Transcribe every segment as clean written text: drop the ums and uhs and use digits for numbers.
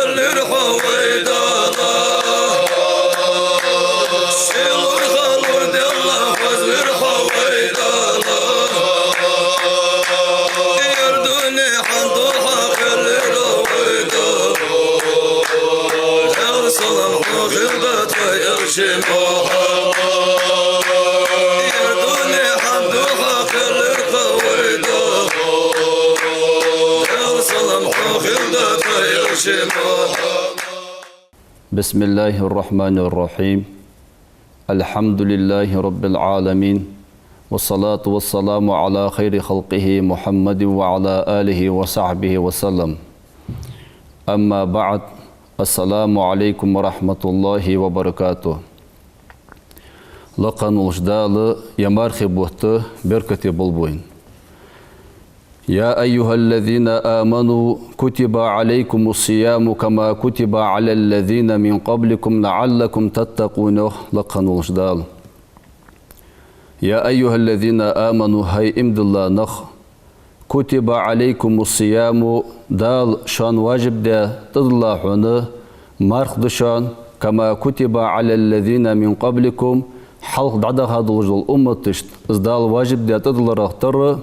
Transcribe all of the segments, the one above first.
خلر حويدانا شلور خلور دي الله خزر حويدانا يردوني حندوها خلر حويدانا يرسلم خلدت ويرشي محمد يردوني حندوها خلر حويدانا يرسلم خلدت ويرشي محمد. بسم الله الرحمن الرحيم. الحمد لله رب العالمين، والصلاة والسلام على خير خلقه محمد وعلى آله وصحبه وسلم. أما بعد، السلام عليكم ورحمة الله وبركاته. لقن الجدال يمارخي بوهته بركة بلبوين. يا أيها الذين آمنوا كتب عليكم الصيام كما كتب على الذين من قبلكم لعلكم تتقون. لقن الجدال يا أيها الذين آمنوا هاي امد الله نخ كتب عليكم الصيام دال شان واجب ده تضلحون مارخ دشان كما كتب على الذين من قبلكم حلق دعدا هذا الجل أمة تشت ازدال واجب ده تضلح تر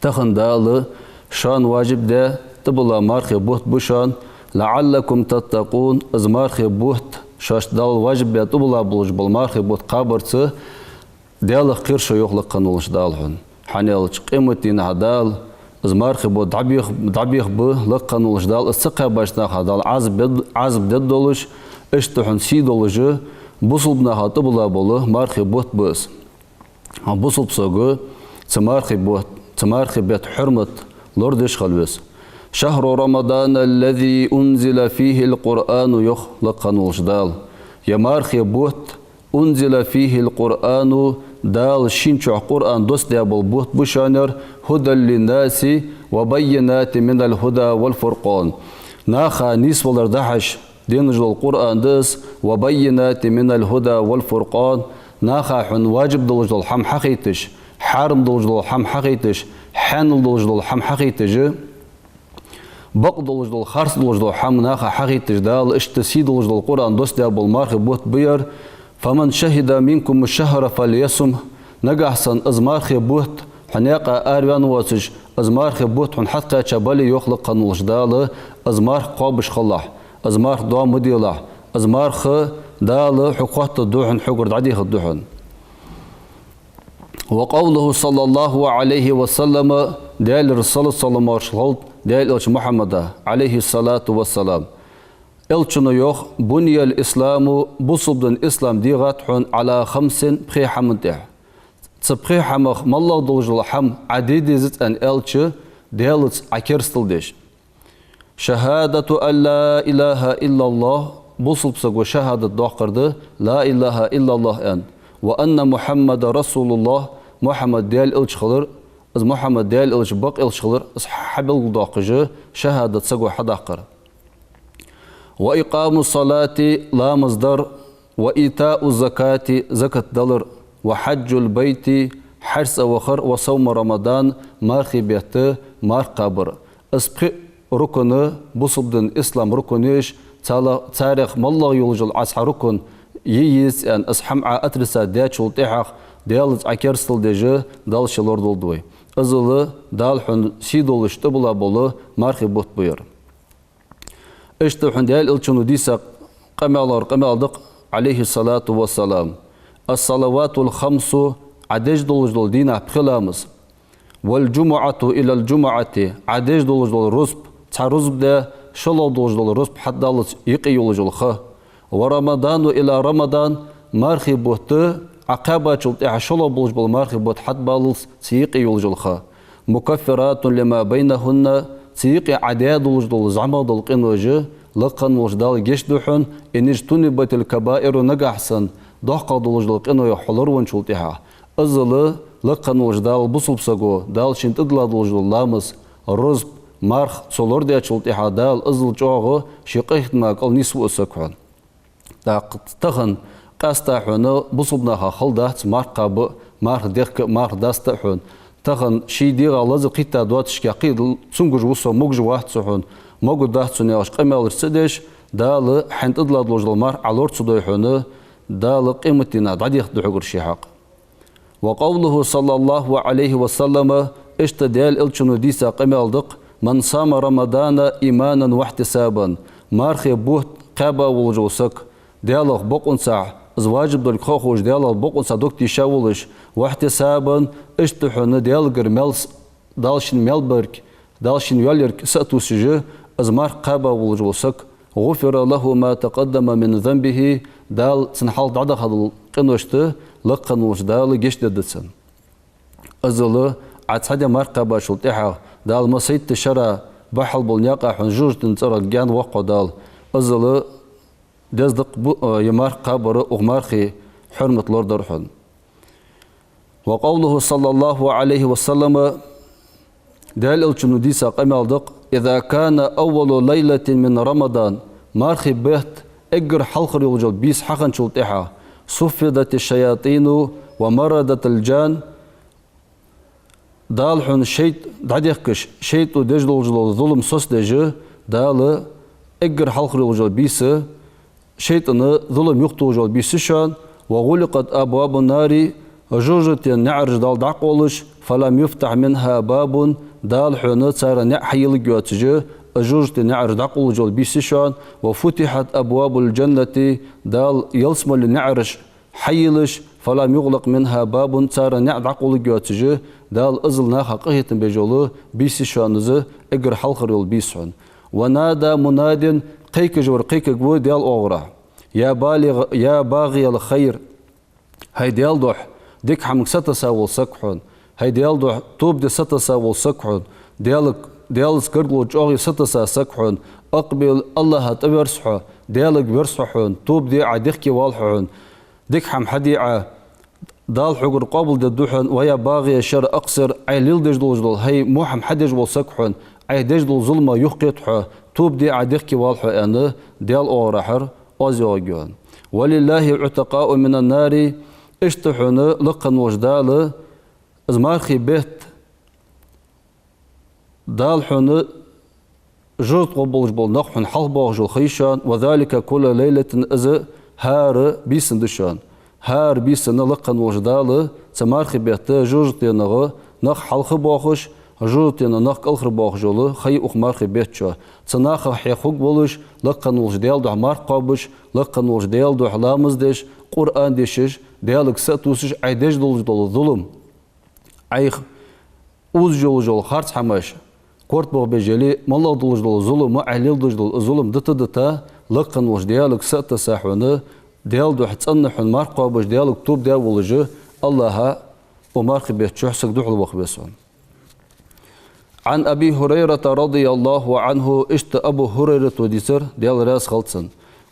تخن دال شان واجب ده تبلا مارخ بوت بشان لعلكم تتقون از مارخ بوت شاش دال واجب ده تبلا بلج بالمارخ بوت قابرت دال خير شو يخلق قنولش دالهن حنيلش قيمتين هدال از مارخ بوت دعبيخ به لقنولش دال السقى باشنا هدال عزب دد دولش اشتحن سي دولج بوصلبنا هتبلا بوله مارخ بوت بس بوصلب سوغو تمارخ بيت حرمة لوردش خلوس. شهر رمضان الذي أنزل فيه القرآن يخلق قنولش دال يا مارخ بوت أنزل فيه القرآن دال شينشو قرآن دوست ديابل بوت بشانر هدى للناس وبينات من الهدى والفرقان. ناخا نيس والردحش دينجل القرآن دس وبينات من الهدى والفرقان. ناخا حن واجب دلجل حم حقيتش حارم دلجل حم حقيتش حان دلجل حم حقيتش بق دلجل خرس دلجل حم ناخا حقيتش دال اشتسي دلجل القرآن دوست ديابل مارخ بوت بير. فمن شهد منكم الشهر فليصم. نجحسن ازمار خبوت حنيقة آريان واسج ازمار خبوت حن حتى شبالي يخلق قنولش دال ازمار قابش خلاح ازمار دوام مديلاح ازمار خ دال حقوقت الدوحن حقر عديه الدوحن. وقوله صلى الله عليه وسلم دال الرسول صلى الله عليه وسلم دال محمد عليه الصلاة والسلام الچنو يوخ بني الإسلام بصبدن إسلام ديغاتحون على 5 بخيحة منتح تبخيحة مخ مالله دولجل حم عديد زت أن الچ ديالت عكرستل ديش. شهادة أن لا إله إلا الله بصب سقو شهادة دوقرد لا إله إلا الله أن وأن محمد رسول الله محمد ديال إلش خلر از محمد ديال إلش بق إلش خلر از حبل دوقج شهادة سقو حداقر. وإقام الصلاة لا مصدر وإيتاء الزكاة زكاة دلر وحج البيت حرس وخر وصوم رمضان مارخي بيت مارخ قبر. اسبق ركن بصبدن إسلام ركنيش تاريخ مالله يولجل عصا ركن ييز أن أسحمع أترسا دياتشل تحق ديالت عكرستل ديجي دالش لوردول دوي أزل دالحن سيدولش تبلا بولو مارخي بوت بير. اشتوحن ديال الچنو ديسا قمالدق عليه الصلاة والسلام. الصلوات الخمس عديج دولجدول دينا بخلامس. والجمعة إلى الجمعة عديج دولجدول رزب تا رزب ده شلو دولجدول رزب حد دالت يقي يولجل خ. ورمضان إلى رمضان مارخي بوت عقابة شلطيح شلو بولجبول مارخي بوت حد بالس سيقي يولجل خ. مكفرات لما بينهن سيقي عداد دولجدول زعما دولقين وجه لقن وجدال جيش دوحن إنج تنبت الكبائر نجحسن دقة دولجدول قينو يحلر ونشلطيها أزل لقن وجدال بصل بسقو دال شنت إدلا دولجدول لامس رزب مارخ صلور ديا شلطيها دال أزل جوغو شقيت ما قل نسو أسكوان تخن قاستا حون بصبناها خلدات مارخ قاب مارخ ديك مارخ داستا حون تخن شي ديغا لازم قيتا دواتش كاقيد سنجوج وصو موج واحد صحون موج داحت سنياش قيمة السدش دال حنت أدلاد لوج المار على أرض صديحونه دال قيمتنا دعدي خدعور شيحق وقوله صلى الله عليه وسلم اشتدال الشنو ديسا قيمة الدق من صام رمضان إيمانا واحتسابا مارخي بوت قابا والجوسك ديالوغ بقون ساعة زواجب دول خوخوش ديالوغ بقون ساعة دوك تيشاولش واحتسابا اشتحون ديالغر ملس دالشن ملبرك دالشن يوليرك سأتو سجه ازمار قابا والجوسك غفر له ما تقدم من ذنبه دال سنحال دعدا خدل قنوشته لقنوش دال جيش ددسن ازل عتسادة مرقبة شلطيحة دال مسيد تشرى بحل بالنياقة حنجوج تنترى جان وقع دال ازل دزدق يمار قبر اغمارخي حرمة لورد رحن وقوله صلى الله عليه وسلم دال الجنوديسا قمال دق إذا كان أول ليلة من رمضان مارخي بهت اجر حلخر يوجد بيس حقن شلطيحة صفدت الشياطين ومردت الجان دال حن شيط دعديخكش شيطو دجل ظلم سوس دجه دال اجر حلخر يوجد بيس شيطان ظلم يقتو وجد بيسشان وغلقت أبواب النار جوجت نعرج دال دعقولش فلم يفتح منها باب دال حنت صار نحيل جواتجه جوجت نعرج دعقول جول بيسشان وفتحت أبواب الجنة دال يلسم لنعرج حيلش فلم يغلق منها باب صار نعدعقول جواتجه دال أزل ناخا قهية بجوله بيسشان زه اجر حلخر يول بيسشان ونادى مناد قيك جور قيك جو ديال أغرى يا باغي الخير هاي ديال دوح ديك حمك ستسا والسكحون هاي ديال دوح توب دي ستسا والسكحون ديال سكرلو جوغي ستسا سكحون أقبل الله تبرسحو ديالك برسحون توب دي عديخكي والحون ديك حم حديعة دال حقر قابل ددوحن ويا باغي الشر أقصر أي ليل دجدول جدول هاي موحم حدج والسكحون أي دجدول ظلمة يحقيتحو توب دي عديخكي والحو أنا ديال أورحر أزيوغيون ولله عتقاء من النار اشتحون لقن وجدال ازمارخي بيت دال حون جرت قبول جبول نقحن حلبوغ جل خيشان وذلك كل ليلة از هار بيسن دشان هار بيسن لقن وجدال سمارخي بيت جرت ينغ نق حلخ بوخش جرت ينغ الخر بوخ جل خي اخمارخي بيت شا تناخ حيخوك بولش لقن وجدال دع مار قابش لقن وجدال دع لامز دش قرآن دشش ديالك ساتوسش عيدش دول ظلم عيخ اوز جول خارج حماش كورت بوغ بجلي مالا دول ظلم وعليل دول ظلم دتا لقن وش ديالك سات ساحونه ديال دو حتصنحون مار قابش ديالك توب ديال ولجه الله ومارخ بيت شحسك دوحل وخبسون عن أبي هريرة رضي الله عنه اشت أبو هريرة وديسر ديال راس خلصن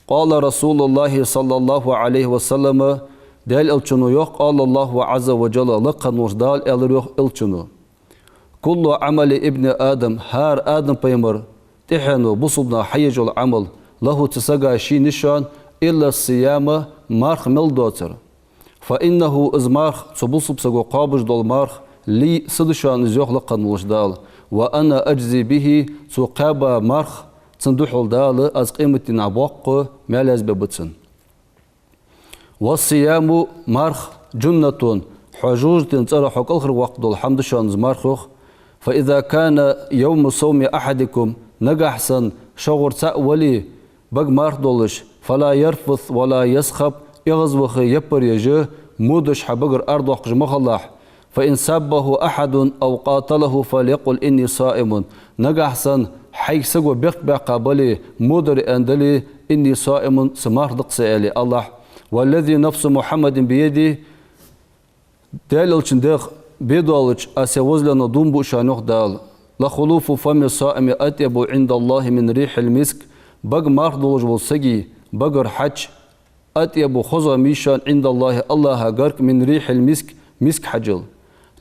قال رسول الله صلى الله عليه وسلم ديال الچنو يوق قال الله عز وجل لقن وجدال الروح الچنو كل عمل ابن آدم هار آدم بيمر تحنو بصبنا حيج العمل له تسقى شي نشان إلا الصيام مارخ ملدوتر فإنه إز مارخ تبصب سقو قابج دول مارخ لي سدشان زيوخ لقن وجدال وأنا أجزي به سقابا مارخ تندوحل دال أز قيمة نعبوق مالاز ببتسن والصيام مارخ جنة حجوج تنتر حق الخر وقت الحمد شان مارخوخ فإذا كان يوم صوم أحدكم نجحسن شغر تأولي بق مارخ دولش فلا يرفث ولا يسخب يغزوخ يبر يجه مودش حبقر أرضوخ جمخلاح فإن سبه أحد أو قاتله فليقل إني صائم نجحسن حي سقو بيق قابلي مودر أندلي إني صائم سمار دقسي الله والذي نفس محمد بيدي دال الشندخ بيدوالج أسيوزلنا دومبو شانوخ دال لخلوف فم الصائم أطيب عند الله من ريح المسك بق ماردولج والسقي بقر حج أطيب خزا ميشان عند الله الله قرك من ريح المسك مسك حجل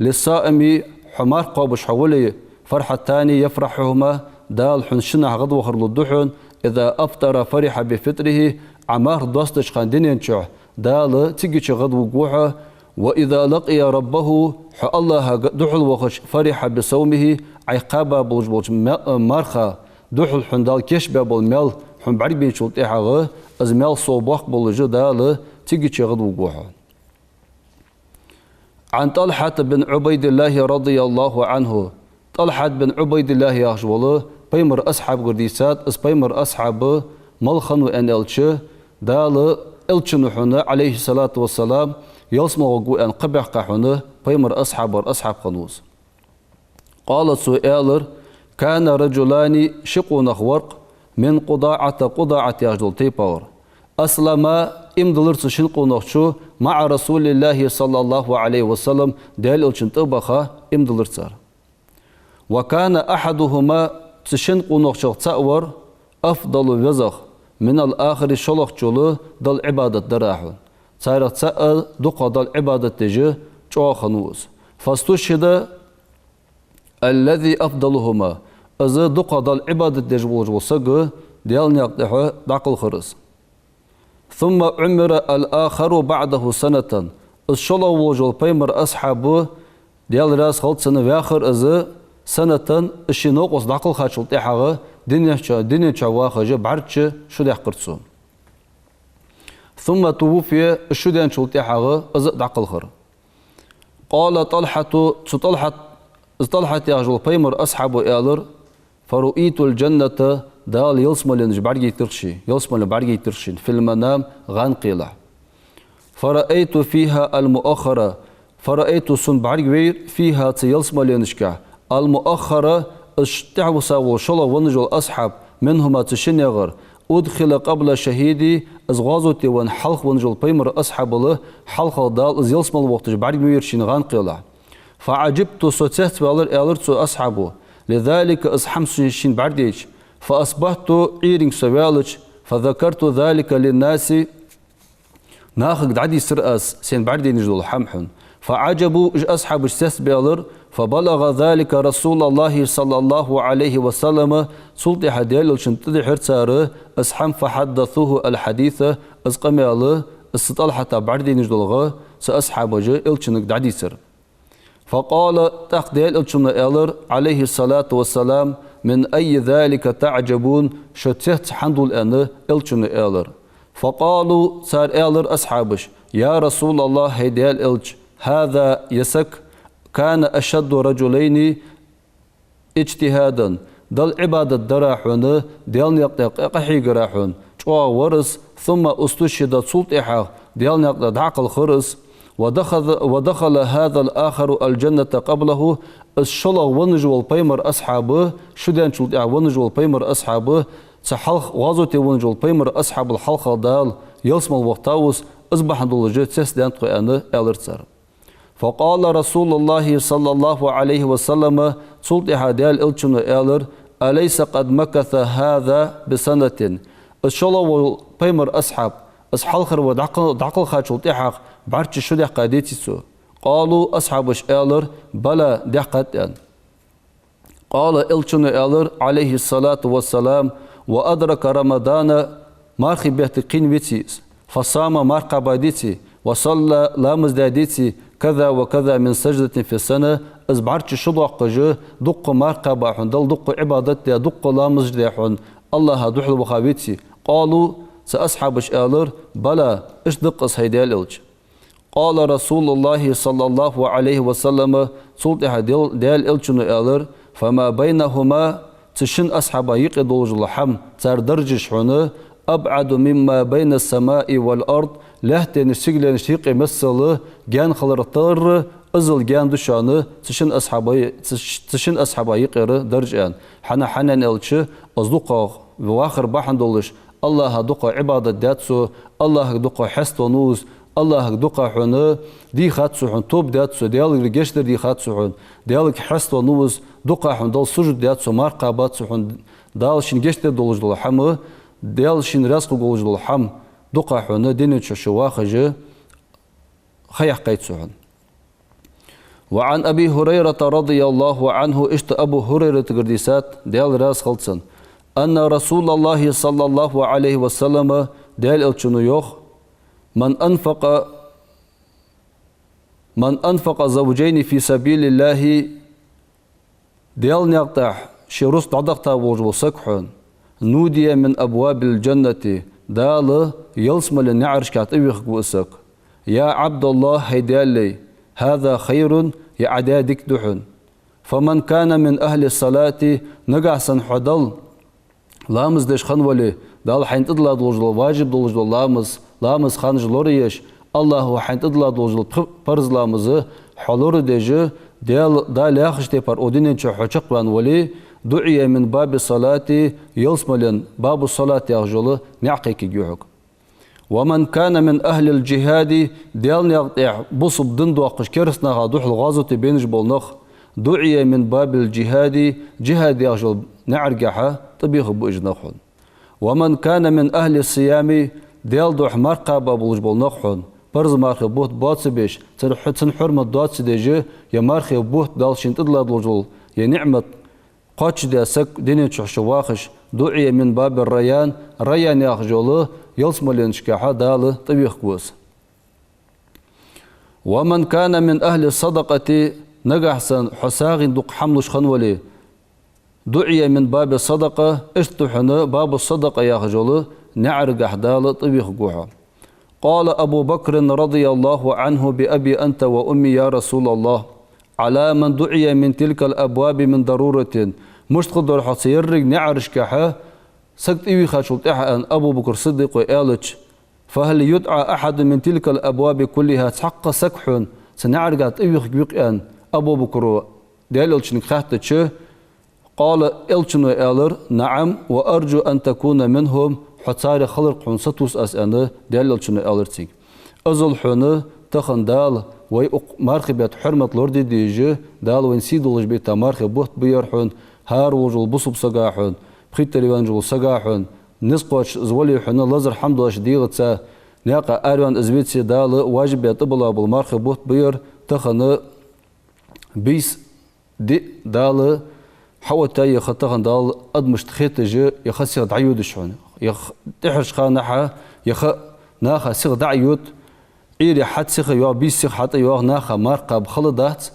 للصائم حمار قابش حولي فرحة تاني يفرحهما دال حنشنع غضو خرل الدحن إذا أفطر فرح بفطره عمار دوستش خاندين ينشع دال تيجي غضو قوحة وإذا لقي ربه الله دحل وخش فرح بصومه عقابا بلج مرخا دحل حندال كشبا بالمال حن بعد بين شلت إحاغ از مال صوباق بلج دال تيجي تشغد وقوحا. عن طلحة بن عبيد الله رضي الله عنه طلحة بن عبيد الله يخجوله بيمر أصحاب قرديسات اس بيمر أصحاب ملخن وأن ألتش دال ألتشن حنا عليه الصلاة والسلام يلسم وقو أن قبح قحنا بيمر أصحاب قنوز. قالت سؤالر كان رجلان شقون ورق من قضاعة يخجل تيبور أسلم إمدلرس شنقون أخشو مع رسول الله صلى الله عليه وسلم دال ألتشن تبخا إمدلرسار. وكان أحدهما تشنقون أخشو تأور أفضل وزخ من الآخر شلخ جلو دل عبادة دراحون سيرت سأل دقا دل عبادة تجي جوا خنوز فاستشهد الذي أفضلهما أز دقا دل عبادة تجي وسق ديال نيقضح داقل خرس ثم عمر الآخر بعده سنة الشلو وجل بيمر أصحابه ديال راس خلط سنة واخر أز سنة الشنوق داقل خاتشل تحاغه دنيا شواخج بعرتش شو ده قرصو ثم توفي شو ده شلتي حاجة أزد عقل خر قال طلحة يا بيمر أصحاب إيالر فرؤيت الجنة دال يلسم لنجبرجي ترشي يلسم لبرجي ترشي في المنام غان قيلة فرأيت فيها المؤخرة فرأيت سن برجوير فيها تيلسم لنجكع المؤخرة اشتعوسا وشلا ونجل أصحاب منهما تشنيغر أدخل قبل شهيدي أزغازوتي وان حلق ونجل بيمر أصحاب له حلق دال از يلسم الوقت جبارك ميرشين غان قيلة فعجبت سوتسهت والر أصحابه لذلك أصحمس شين برديش فأصبحت عيرين سوالج فذكرت ذلك للناس ناخق دعدي سرأس سين بردي نجل حمحن فعجبوا أصحاب السس بيالر فبلغ ذلك رسول الله صلى الله عليه وسلم سلطي حديل الشنطدي حرساره أصحم فحدثوه الحديث أسقمياله استطلحة بعدي نجدلغه سأصحاب جه إلشنك دعدي سر فقال تقديل إلشن إلر عليه الصلاة والسلام من أي ذلك تعجبون شتهت حندل أن إلشن إلر فقالوا سار إلر أصحابش يا رسول الله هيديل إلش هذا يسك كان أشد رجلين اجتهادا دل عبادة دراحون ديال يقتق قحي قراحون جوا ورس ثم استشهد سلطحة ديال يقتق دعق الخرس ودخل هذا الآخر الجنة قبله الشلغ ونجو البيمر أصحابه شدان شلطحة ونجو البيمر أصحابه سحلق غازوتي ونجو البيمر أصحاب الحلقة دال يلسم الوقتاوس أصبح دول جيت سيسدان قيانه ألرتسر فقال رسول الله صلى الله عليه وسلم سلطحة ديال إلتشن إلر أليس قد مكث هذا بسنة الشلو بيمر أصحاب أصحالخر ودعقل خاد سلطحة بعرش شو دح قاديتسو قالوا أصحاب إلر بلا دحقتان قال إلتشن إلر عليه الصلاة والسلام وأدرك رمضان مارخي بيهتقين بيتيس فصام مارقا باديتي وصلى لامز داديتي كذا وكذا من سجدة في السنة أزبعرش شضق جه دق مارقا باحون دل دق عبادتي دق لامز داحون الله دحل بخابيتي قالوا سأصحاب إلر بلا اشدق أصهيدال إلج قال رسول الله صلى الله عليه وسلم سلطح ديال إلجن إلر فما بينهما تشن أصحاب يقضوا جلحم تار درجش حونه أبعد مما بين السماء والأرض لهتن السجل نشيق مسله جان خلرطر أزل جان دشانه تشن أصحابي يقرأ درجان حنا نلش أصدقاء وآخر بحن دولش الله دقة عبادة داتسو الله دقة حست ونوز الله دقة حنا دي خاتسو حن توب داتسو ديالك رجشتر دي خاتسو حن ديالك حست ونوز دقة حن دال سجد داتسو مارقاباتسو حن دالشين جشتر دولش دول حمه ديالشين راسق دولش دول حم دقة حنا دينتش شواخجه خيح قيتسو حن وعن أبي هريرة رضي الله عنه اشت أبو هريرة قرديسات ديال راس خلصن أن رسول الله صلى الله عليه وسلم ديال الچنو يوخ من أنفق من أنفق زوجين في سبيل الله ديال نقطع شروس تعدقتا وجو سكحون نودي من أبواب الجنة دال يلسمل النعرش كاتبيخ بوسك يا عبد الله هيدالي هذا خير يا عدادك دحن فمن كان من أهل الصلاة نقعسن حدل لامز دش خنولي دال حين تطلع دوجل واجب دوجل لامز خانج لوريش الله حين تطلع دوجل فرز لامز حلور ديجي دال ياخش تبار أودينين حشق بان ولي دعي من باب الصلاة يلسملن باب الصلاة يغجل نعقيك جوحك ومن كان من أهل الجهاد ديال نقطع بصب دندو أقش كرسنا غادوح الغازو تبينج بولنخ دعي من باب الجهاد جهاد يغجل نعرقها طبيخ بوجنخون ومن كان من أهل الصيام ديال دوح مرقبة بولج بولنخون برز مارخي بوت باتسبيش تنحرم الداتس ديجي يا مارخي بوت دالشين تدلا دولجل يا نعمة قاتش دي سك ديني شواخش دعي من باب الريان ريان يخجوله يلسملين شكاحة دال طبيخ كوس ومن كان من أهل الصدقة نقحسن حساغ دق حملش خنولي دعي من باب الصدقة اشتحن باب الصدقة يخجوله نعرق دال طبيخ كوحة قال أبو بكر رضي الله عنه بأبي أنت وأمي يا رسول الله على من دعي من تلك الأبواب من ضرورة مش تقدر حصيرك نعرش كحا سكت إيوي خاشلت أن أبو بكر صديق وآلج فهل يدعى أحد من تلك الأبواب كلها تحق سكحون سنعرقات إيوي خبيق أن أبو بكر ديال إلشنك خاتتش قال إلشن وآلر نعم وأرجو أن تكون منهم حتى خلق حنستوس أسأنا ديال إلشن وآلرتك أزل حنا تخن دال وي مارخبات حرمة لوردي ديجي دال وين سيدولج بيتا مارخب بوت بيرحون هار وجل بصب سقاحون بخيت تريوان جل سقاحون نسقوش زولي حنا لازر حمد الله ديغتسا ناقا أروان أزبيتسي دال واجب يطبلا بالمارخب بوت بير تخن بيس دي دال حوتا يختخن دال أدمش تخيتجي يخسر دعيود شون تحرش خانحا ناخا سيغ دعيود إيري حد سيخ يوا بيس سيخ حتى يوا ناخا مارقا بخلدات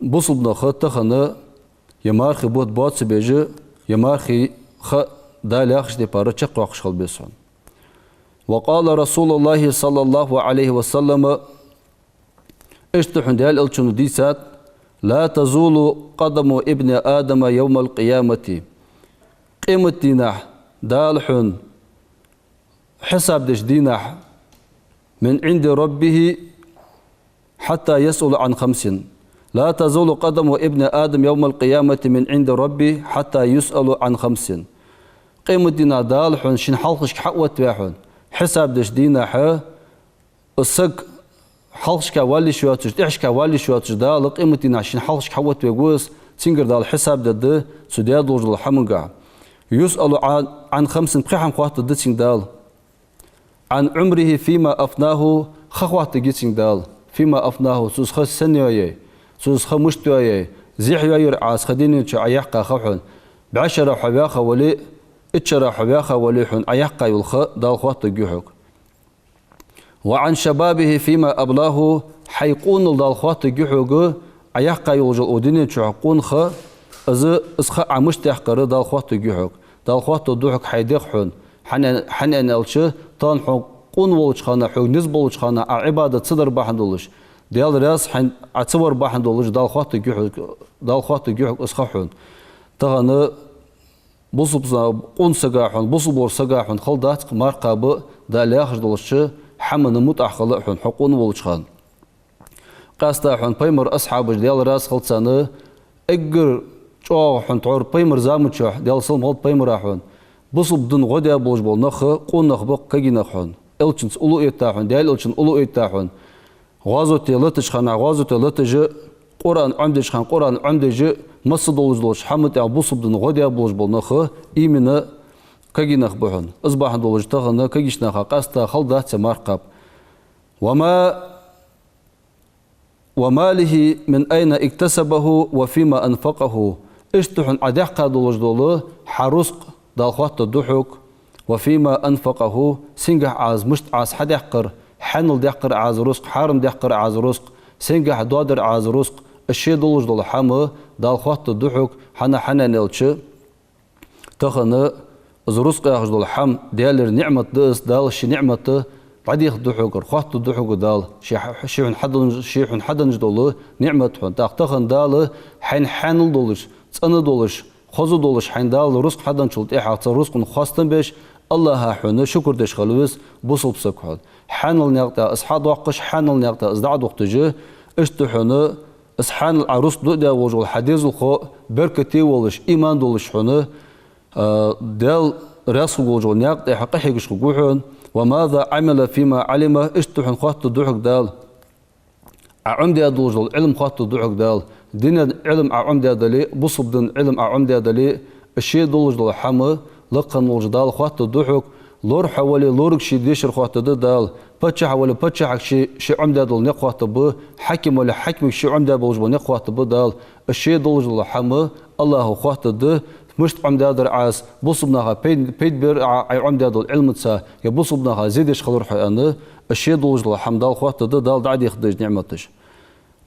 بوصل بناخا تخنا يمارخي بوت باتس بيجي يمارخي خ دالاخش دي بارا تشق واخش خلبيسون وقال رسول الله صلى الله عليه وسلم اشتحن ديال الچون ديسات لا تزول قدم ابن آدم يوم القيامة قيمة ديناح دالحن حساب دش ديناح من عند ربه حتى يسأل عن 5 لا تزول قدم ابن آدم يوم القيامة من عند ربه حتى يسأل عن 5 قيمة دينا دالحن شن حلقش حقوت واحن حساب دش دينا ح السق حلقش كوالي شواتش تحش كوالي شواتش دال قيمة دينا شن حلقش حقوت وجوز تنقر دال حساب دد سدياد لوج الحمقع يسأل عن 5 بخيحم قوات دتين دال عن عمره فيما أفناه خخوات جيتين دال فيما أفناه سوس خس سنيوي سوس خمشتوي زيح يير عاس خديني عيحقا خوحن بعشرة حباخة ولي اتشرة حباخة وليحن عيحقا يلخ دال خوات جوحك وعن شبابه فيما أبلاه حيقون دال خوات جوحك عيحقا يلجل أوديني تعقون خ از اسخ عمشت يحقر دال خوات جوحك دال خوات دوحك حيديق حن حنان الچه تان حقون ولچ خانه حق نسب ولچ خانه عبادت صدر بحندولش ديال راس حن اتصور بحندولش دال خوات جوحك اسخحون تغنى بوصب قون سقاحون بوصبور سقاحون خلدات مرقب دال ياخدولش حمن متاخلحون حقون ولچ خان قاستاحون بيمر اصحاب ديال راس خلصانه اجر چوحون تعور بيمر زامچوح ديال سلم غلط بيمراحون بصب دن غدا بولج بول نخ قون نخبق كجينخون الچنس اولو ايتاحون ديال الچن اولو ايتاحون غازوتي لتش خنا غازوتي لتج قران عمدش خان قران عمدج مسدولج حمد بصب دن غدا بولج بول نخ ايمنه كجينخ بحون اصبح دولج تغنا كجيشنا قاستا خلدات مرقب وماله من اين اكتسبه وفيما انفقه اشتحن عدحقا دولج دوله حرسق دال خوات الضحك وفيما أنفقه سنجح عاز مشت عاز حد يحقر حنل ديحقر عاز رزق حارم ديحقر عاز رزق سنجح دوادر عاز رزق الشيء دولج دول حما دال خوات الدحوك حنا نلتش تخنا زرزق ياخذ دول حم ديال نعمة دس دال شي نعمة بعد ياخذ دحوك خوات الدحوك دال شي حدن دول نعمة حن تخن دال حن دولش تصن دولش خوز دولش حين دال رزق حدن شلت إحاط رزق خاصة بيش الله حنا شكر دش خلوس بوصل بسكحل حان النقطة أصحاب وقش حان النقطة أزداد وقت جه اشتحنا أصحان العروس دودا وجول حديث الخو بركتي ولش إيمان دولش حنا دال رأس وجول نقطة حقيقي شقوحن وماذا عمل فيما علم اشتحن خاطر دوحك دال عمدي أدوجل علم خاطر دوحك دال دين علم عمدي أدلي بصب دين علم عمدي أدلي الشيء دولجل حما لقن وجدال خاطر دوحك لور حوالي لورك شي ديشر خاطر دال بتشح ولا بتشح شي عمدي أدل نقاط ب حكم ولا حكم شي عمدي بوجبل نقاط بدال الشيء دولجل حما الله خاطر ده مش عمدي أدر عاس بصبناها بيد بير عمدي أدل علم تسا يبصبناها زيدش خلور حيانا الشيء دولجل حمدال خاطر دال دعدي يخدج نعمتش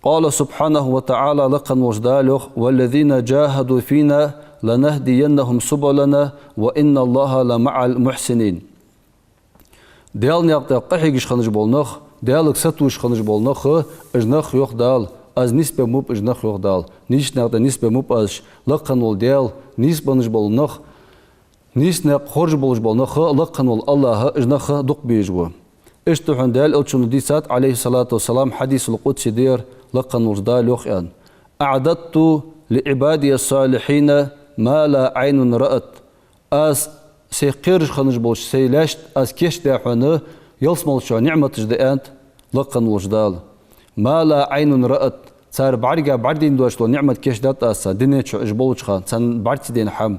قال سبحانه وتعالى لقن وجدالخ والذين جاهدوا فينا لنهدينهم سبلنا وإن الله لمع المحسنين ديال نيقتا قحيقش خنج بولنخ ديالك ستوش خنج بولنخ اجنخ يوخ دال از نسبة موب اجنخ يوخ دال نيش نيقتا نسبة موب از لقن والديال نسبة نج بولنخ نيس نيق خرج بولج بولنخ لقن والله اجنخ دق بيجوا اشتحن ديال الچون ديسات عليه الصلاة والسلام حديث القدس دير لقن وجدال يوخ ان أعددت لعبادي الصالحين ما لا عين رأت أس سيقيرش خنج بولش سيلاشت أس كيش داحونا يلسمل شو نعمة جدأنت لقن وجدال ما لا عين رأت صار بعرقة بعدين دوشلو نعمة كيش دات أسا دينيتشو إجبولش خان سان بعرتي دين حم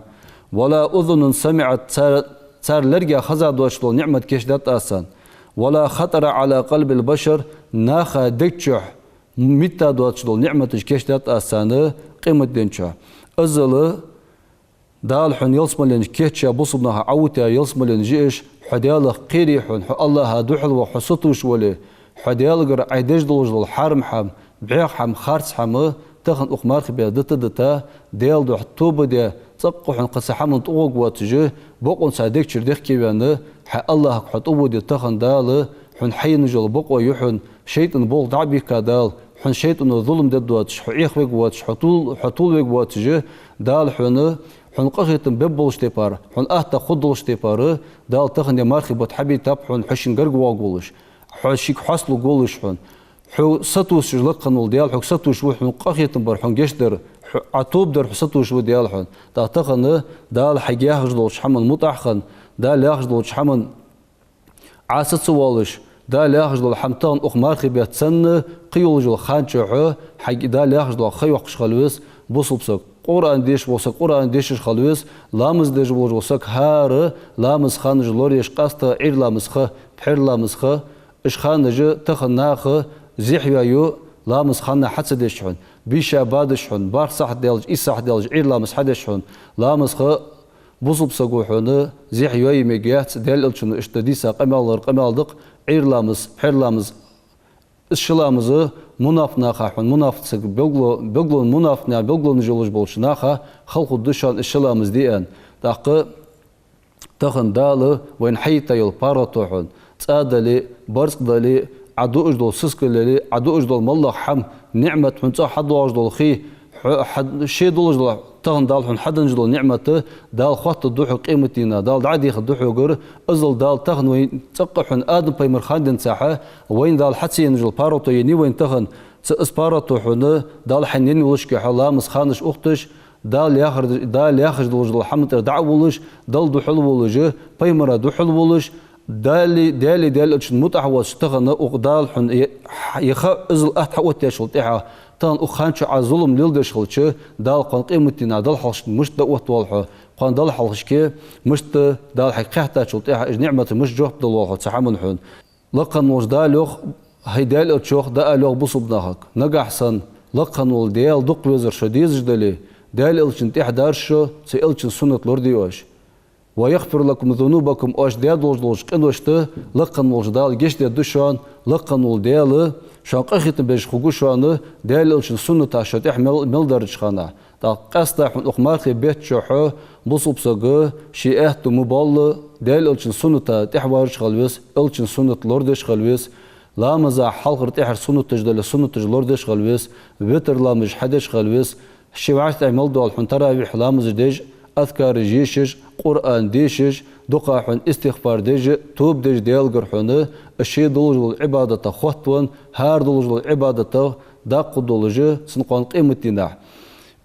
ولا أذن سمعت صار لرقة خزا دوشلو نعمة كيش دات أسا ولا خطر على قلب البشر ناخا دكتشح متى دوشلو نعمة كيش دات أسا قيمة دينشو أزل دال حن يلسملن كيتشا بصبناها عوتا يلسملن جيش حديال قيري حن الله دوحل وحسطوش ولي حديال قر عيدج دلوجل حرم حم بعيق حم خارس حم تخن أخمار خبيا دتا ديال دوح توبة دي تقو حن قصة حمن طوق واتجه بقون ساديك شرديخ كيبانه الله حطوبة دي تخن دال حن حي نجل بقو يحن شيطن بول دعبي كدال حن شيطن ظلم ددواتش حيخ ويقواتش حطول ويقواتجه دال حن قخيتن ببولش تيبار حن أهتا خدولش تيبار دال تخن يمارخي بتحبي تاب حن حشن قرقوا قولش حشيك حصلوا قولش حن ستوش لقن والديال حن ستوش وحن قخيتن بار حن جشدر عطوب در ستوش وديال حن دا تخن دال حيجاه جدولش حمن متأخن دال ياخجدولش حمن عاست سوالش دال ياخجدول حمتان أخمارخي بيتسن قيولجول خانشوحه حق دال ياخجدول خيوقش خلوس بوصبسك قرآن ديش وسك قرآن ديشش خلوس لامز ديش وسك هار لامز خانج لوريش قاستا عير لامز خ بحر لامز خ اش خانج تخناخ زيحيايو لامز خان حتس ديشحن بيشا بادشحن بار صح ديلج اي صح ديلج عير لامز حدشحن لامز خ بوصب سقوحن زيحياي ميجيات ديل الشن اشتديسا قمال دق عير لامز بحر لامز الشلامزı munafnaha hun munafsık böglon munafna böglon joluj bolşnaha halqu dışan işlamız diyen taqı taqın dalı wen hayta yol paratohun tsadali barsqdali adu ujdol sıskıleri adu ujdol mallah ham ni'mat hun ta hadu ujdol khi şey dolujla taqın dal hun hadın ujdol ni'matı dal xatı duhu qiymetina dal dadi xduhu gör azal dal taqın wen taqhun adam paymar khandin saha wen dal hatsin ujdol parato yeni wen taqın اسباراتو دال حنين ولش كحلامس خانش اختش دال ياخذ وجل حمد دعولش دال دحل ولج بيمرا دحل ولش دال متعوس تغنى اقدال حن يخ ازل اتحوت يشلطها تان اخانش عظلم للدشلچ دال قن قيمتنا دال حلش مش دوت والحو قن دال حلشكي مش دال حقيقه شلطها نعمه مش جوب دلوخ تحمل حن لقن وجدالوخ هيدال أتشوخ دا ألوغ بصبناهك نجحسن لقن والديال دق وزر شديز جدلي دال إلشن تحدارشو سي إلشن سنة لورديوش ويغفر لكم ذنوبكم أش ديال دولج قنوشت لقن ولجدال جيش ديال دشان لقن ولديال شان قخيت بيش خوشوان ديال الشن سنة تاشت يحمل ملدرج خانة تا قصدا حن أخمارخي بيت شوحو بصوب سجى شيئت مبال ديال الشن سنة تحوارش خلويس الشن سنة لوردش خلويس لا مزا حلقر تحر سنة تجدل سنة تجلوردش خلويس بيتر لا مش حدش خلويس شوعت عمل دول حنترا بحلامز ديج أذكار جيشش قرآن ديشش دقاحن استغفار ديج توب ديج ديال قرحونه الشي دولج العبادة خطوان هار دولج العبادة داق دولج سنقوان قيمة ديناح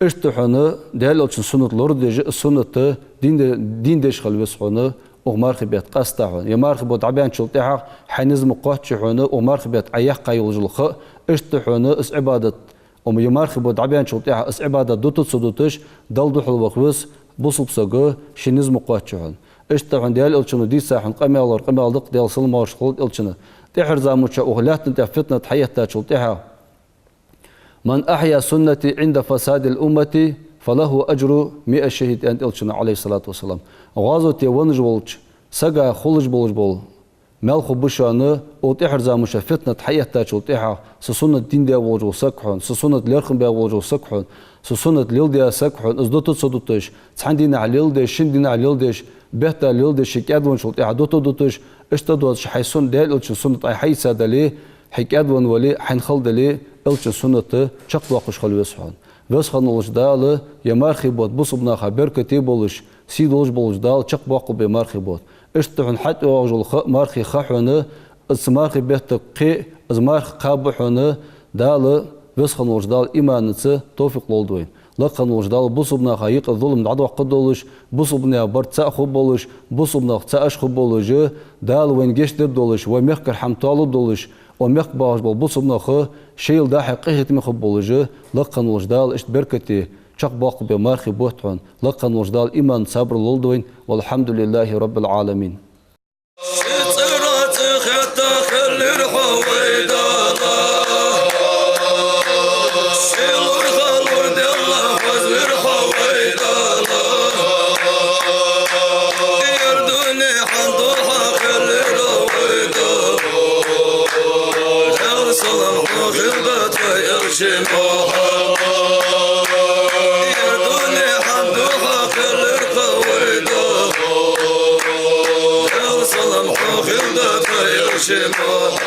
اشتحونه ديال ألشن سنة لورد ديج السنة دين ديش خلويس حونه ومارخ بيت قاستاحون يمارخ بود عبيان شلطيحة حينزم قواتش حونه ومارخ بيت عياق قايولج الخ اشتحونه اس عبادة يمارخ بود عبيان شلطيحة اس عبادة دوتو تصدوتش دل دوحل وخويس بوصب سجى شنيزم قاتشون اشتغل ديال الشنو دي ساحن قميالر قميالدق ديال سلمار شغل الشنو تحر زاموتشا وغلات انت فتنة حياة شلطيحة من أحيا سنتي عند فساد الأمة فله أجر 100 شهيد أنت الشنو عليه الصلاة والسلام غازو تيونج بولج سجى خلج بولج بول مالخو بشانه وتحر زاموتشا فتنة حياة شلطيحة سسنة دين ديال وجو سكحون سسنة ليرخم بيا وجو سكحون سسنة ليلديا سكحون ازدوتو تصدوتش تحندينا على ليلديش شندينا على ليلديش بهتا ليلديش كادون شلطي عدوتو دوتش اشتدوت حيسون ديال الش سنة اي حي سادلي حكادون ولي حنخلد لي الش سنة شق واقش خلوسحون بس خنولش دال يمارخي بوت بصبنا خبر كتي بولش سيدولش بولش دال شق واقو بمارخي بوت اشتحن حتى واجل مارخي خحونه اسمارخي بهتا قي ازمارخ قابحونه دال بس خنولش دال إيمانته توفيق لولدوين لقن وجدال بصبنا خايق الظلم عدو قدولش بصبنا برتسا خبولش بصبنا تساش خبولش دال وين جيش دبدولش ومخكر حمتالو دولش ومخ باش بصبنا خ شيل دا حقيقة مخبولش لقن وجدال اشت بركتي شق باق بمارخي بوتون لقن وجدال إيمان صبر لولدوين والحمد لله رب العالمين Shema